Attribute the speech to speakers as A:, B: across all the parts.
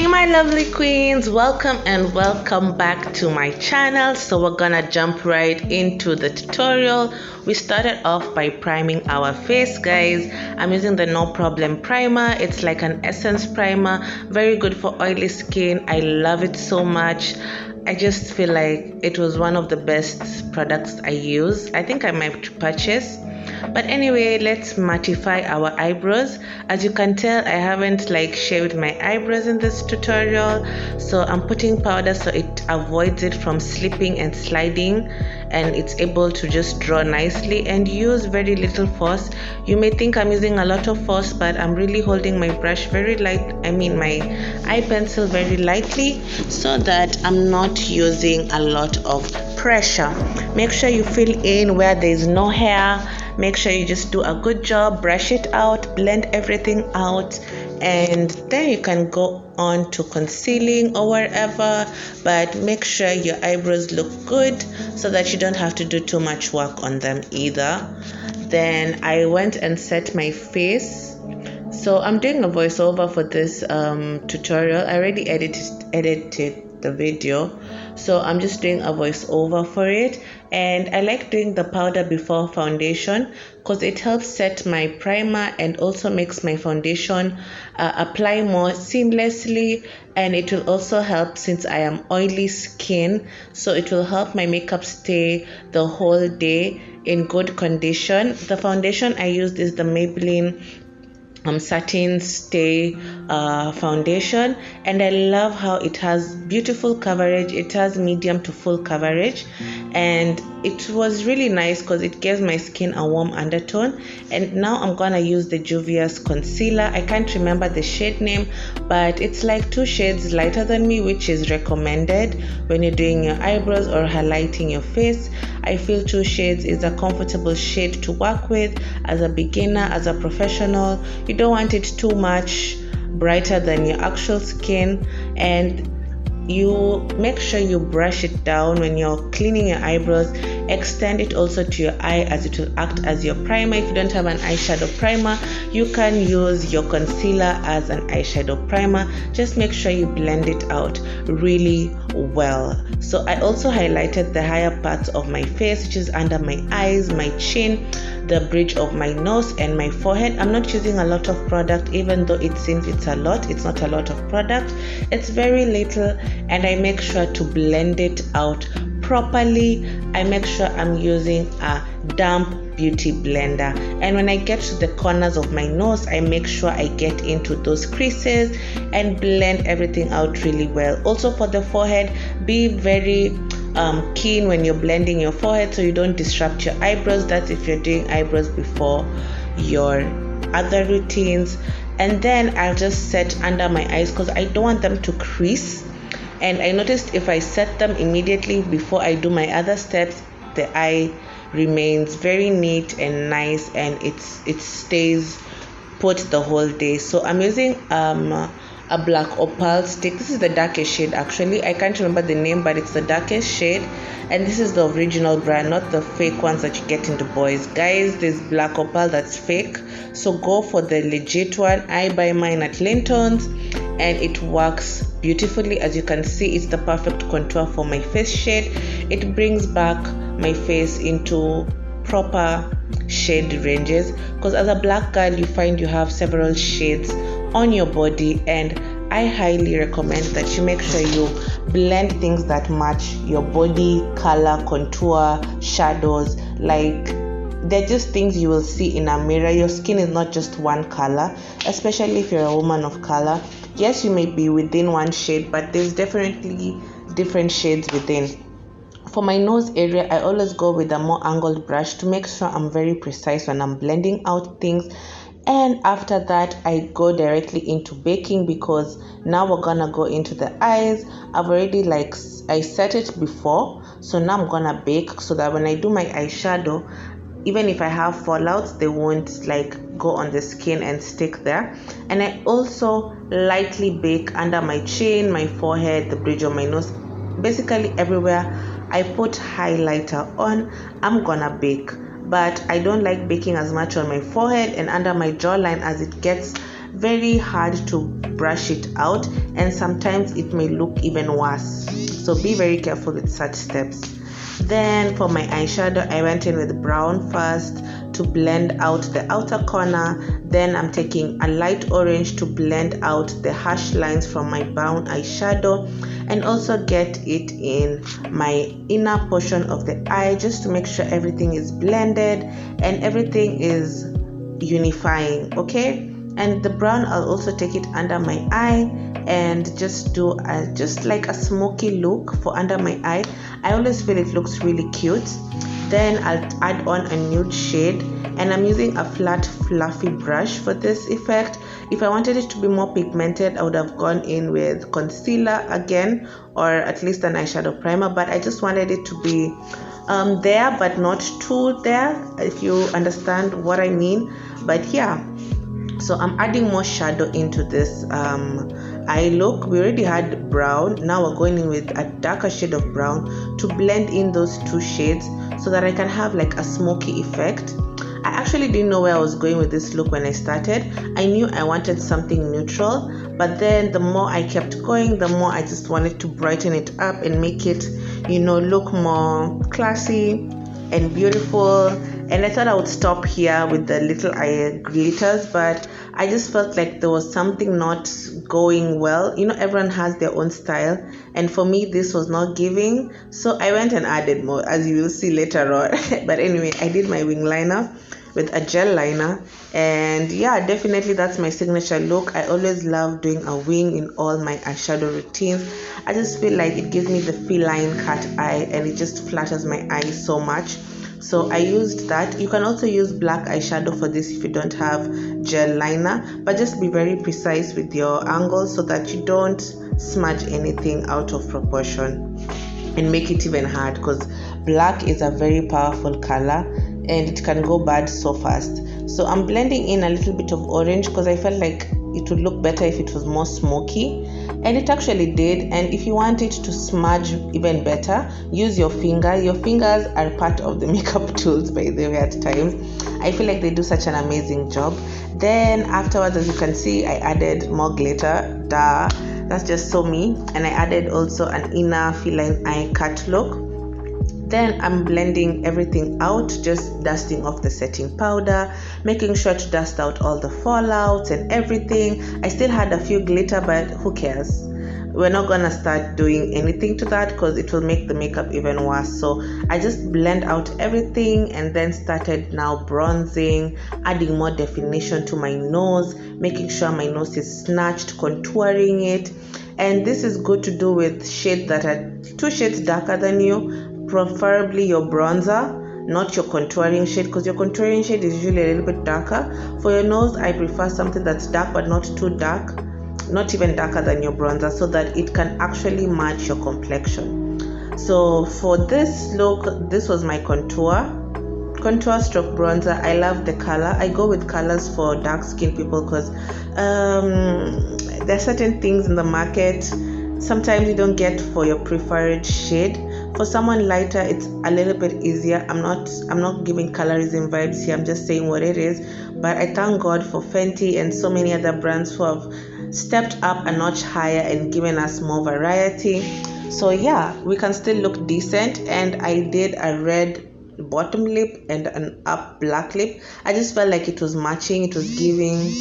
A: my lovely queens, welcome and welcome back to my channel. So we're gonna jump right into the tutorial. We started off by priming our face, guys. I'm using the No Problem primer. It's like an essence primer, very good for oily skin. I love it so much. I just feel like it was one of the best products I use. I think I might purchase. But anyway, let's mattify our eyebrows. As you can tell, I haven't shaved my eyebrows in this tutorial, so I'm putting powder so it avoids it from slipping and sliding, and it's able to just draw nicely and use very little force. You may think I'm using a lot of force, but I'm really holding my brush very light, my eye pencil very lightly, so that I'm not using a lot of pressure. Make sure you fill in where there's no hair. Make sure you just do a good job, brush it out, blend everything out, and then you can go on to concealing or wherever. But make sure your eyebrows look good so that you don't have to do too much work on them either. Then I went and set my face. So I'm doing a voiceover for this tutorial. I already edited the video, so I'm just doing a voiceover for it. And I like doing the powder before foundation because it helps set my primer and also makes my foundation apply more seamlessly, and it will also help since I am oily skin, so it will help my makeup stay the whole day in good condition. The foundation I used is the Maybelline Satin Stay foundation, and I love how it has beautiful coverage. It has medium to full coverage, and it was really nice because it gives my skin a warm undertone. And now I'm gonna use the Juvia's concealer. I can't remember the shade name, but it's like 2 shades lighter than me, which is recommended when you're doing your eyebrows or highlighting your face. I feel 2 shades is a comfortable shade to work with as a beginner, as a professional. You don't want it too much brighter than your actual skin, and you make sure you brush it down when you're cleaning your eyebrows. Extend it also to your eye, as it will act as your primer. If you don't have an eyeshadow primer, you can use your concealer as an eyeshadow primer. Just make sure you blend it out really well. So I also highlighted the higher parts of my face, which is under my eyes, my chin, the bridge of my nose, and my forehead. I'm not using a lot of product, even though it seems it's a lot. It's not a lot of product, it's very little, and I make sure to blend it out properly. I make sure I'm using a damp beauty blender, and when I get to the corners of my nose, I make sure I get into those creases and blend everything out really well. Also for the forehead, be very keen when you're blending your forehead so you don't disrupt your eyebrows. That's if you're doing eyebrows before your other routines. And then I'll just set under my eyes because I don't want them to crease. And I noticed if I set them immediately before I do my other steps, the eye remains very neat and nice, and it stays put the whole day. So I'm using a black opal stick. This is the darkest shade actually. I can't remember the name, but it's the darkest shade, and this is the original brand, not the fake ones that you get in the boys. Guys, there's black opal that's fake, so go for the legit one. I buy mine at Linton's, and it works beautifully. As you can see, it's the perfect contour for my face shade. It brings back my face into proper shade ranges, because as a black girl you find you have several shades on your body, and I highly recommend that you make sure you blend things that match your body color, contour, shadows. They're just things you will see in a mirror. Your skin is not just one color, especially if you're a woman of color. Yes, you may be within one shade, but there's definitely different shades within. For my nose area, I always go with a more angled brush to make sure I'm very precise when I'm blending out things. And after that, I go directly into baking, because now we're gonna go into the eyes. I've already I set it before, so now I'm gonna bake so that when I do my eyeshadow, even if I have fallouts, they won't go on the skin and stick there. And I also lightly bake under my chin, my forehead, the bridge of my nose, basically everywhere I put highlighter on, I'm gonna bake. But I don't like baking as much on my forehead and under my jawline, as it gets very hard to brush it out, and sometimes it may look even worse. So be very careful with such steps. Then for my eyeshadow, I went in with brown first to blend out the outer corner. Then I'm taking a light orange to blend out the harsh lines from my brown eyeshadow, and also get it in my inner portion of the eye, just to make sure everything is blended and everything is unifying. Okay, and the brown, I'll also take it under my eye and just do just like a smoky look for under my eye. I always feel it looks really cute. Then I'll add on a nude shade, and I'm using a flat fluffy brush for this effect. If I wanted it to be more pigmented, I would have gone in with concealer again, or at least an eyeshadow primer, but I just wanted it to be there but not too there, if you understand what I mean. But yeah, so I'm adding more shadow into this eye look. We already had brown, now we're going in with a darker shade of brown to blend in those two shades so that I can have like a smoky effect. I actually didn't know where I was going with this look when I started. I knew I wanted something neutral, but then the more I kept going, the more I just wanted to brighten it up and make it, you know, look more classy and beautiful. And I thought I would stop here with the little eye glitters, but I just felt like there was something not going well. You know, everyone has their own style, and for me this was not giving, so I went and added more, as you will see later on. But anyway, I did my wing liner with a gel liner, and yeah, definitely that's my signature look. I always love doing a wing in all my eyeshadow routines. I just feel like it gives me the feline cat eye, and it just flatters my eyes so much. So I used that. You can also use black eyeshadow for this if you don't have gel liner, but just be very precise with your angles so that you don't smudge anything out of proportion and make it even hard, because black is a very powerful color and it can go bad so fast. So I'm blending in a little bit of orange because I felt like it would look better if it was more smoky, and it actually did. And if you want it to smudge even better, use your finger. Your fingers are part of the makeup tools, by the way. At times I feel like they do such an amazing job. Then afterwards, as you can see, I added more glitter. That's just so me. And I added also an inner feline eye cut look. Then I'm blending everything out, just dusting off the setting powder, making sure to dust out all the fallouts and everything. I still had a few glitter, but who cares? We're not gonna start doing anything to that because it will make the makeup even worse. So I just blend out everything and then started now bronzing, adding more definition to my nose, making sure my nose is snatched, contouring it. And this is good to do with shades that are 2 shades darker than you, preferably your bronzer, not your contouring shade, because your contouring shade is usually a little bit darker. For your nose, I prefer something that's dark but not too dark, not even darker than your bronzer, so that it can actually match your complexion. So for this look, this was my contour stroke bronzer. I love the color. I go with colors for dark skin people because there are certain things in the market sometimes you don't get for your preferred shade. For someone lighter, it's a little bit easier. I'm not giving colorism vibes here. I'm just saying what it is. But I thank God for Fenty and so many other brands who have stepped up a notch higher and given us more variety. So yeah, we can still look decent. And I did a red bottom lip and an up black lip. I just felt like it was matching. It was giving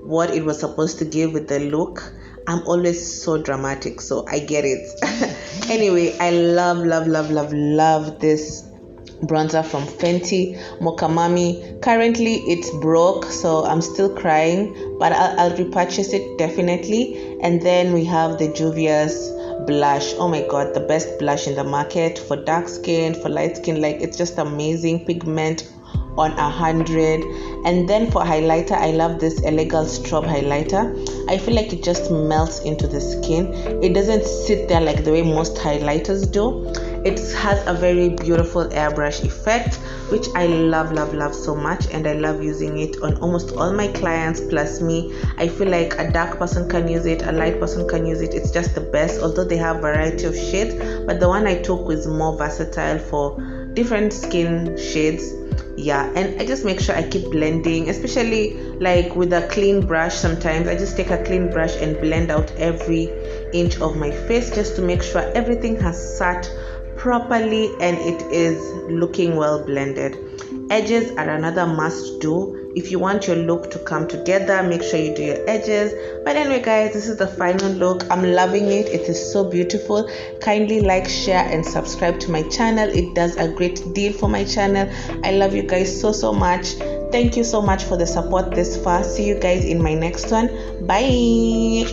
A: what it was supposed to give with the look. I'm always so dramatic, so I get it. Anyway, I love this bronzer from Fenty, Mocha Mami. Currently it's broke, so I'm still crying, but I'll repurchase it definitely. And then we have the Juvia's blush. Oh my god, the best blush in the market for dark skin, for light skin. Like, it's just amazing. Pigment on 100. And then for highlighter, I love this Elegant Strobe highlighter. I feel like it just melts into the skin. It doesn't sit there like the way most highlighters do. It has a very beautiful airbrush effect, which I love so much, and I love using it on almost all my clients plus me. I feel like a dark person can use it, a light person can use it. It's just the best, although they have variety of shades, but the one I took was more versatile for different skin shades. Yeah, and I just make sure I keep blending, especially like with a clean brush. Sometimes I just take a clean brush and blend out every inch of my face just to make sure everything has sat properly and it is looking well blended. Edges are another must do. If you want your look to come together, make sure you do your edges. But anyway guys, this is the final look. I'm loving it. It is so beautiful. Kindly like, share and subscribe to my channel. It does a great deal for my channel. I love you guys so much. Thank you so much for the support this far. See you guys in my next one. Bye.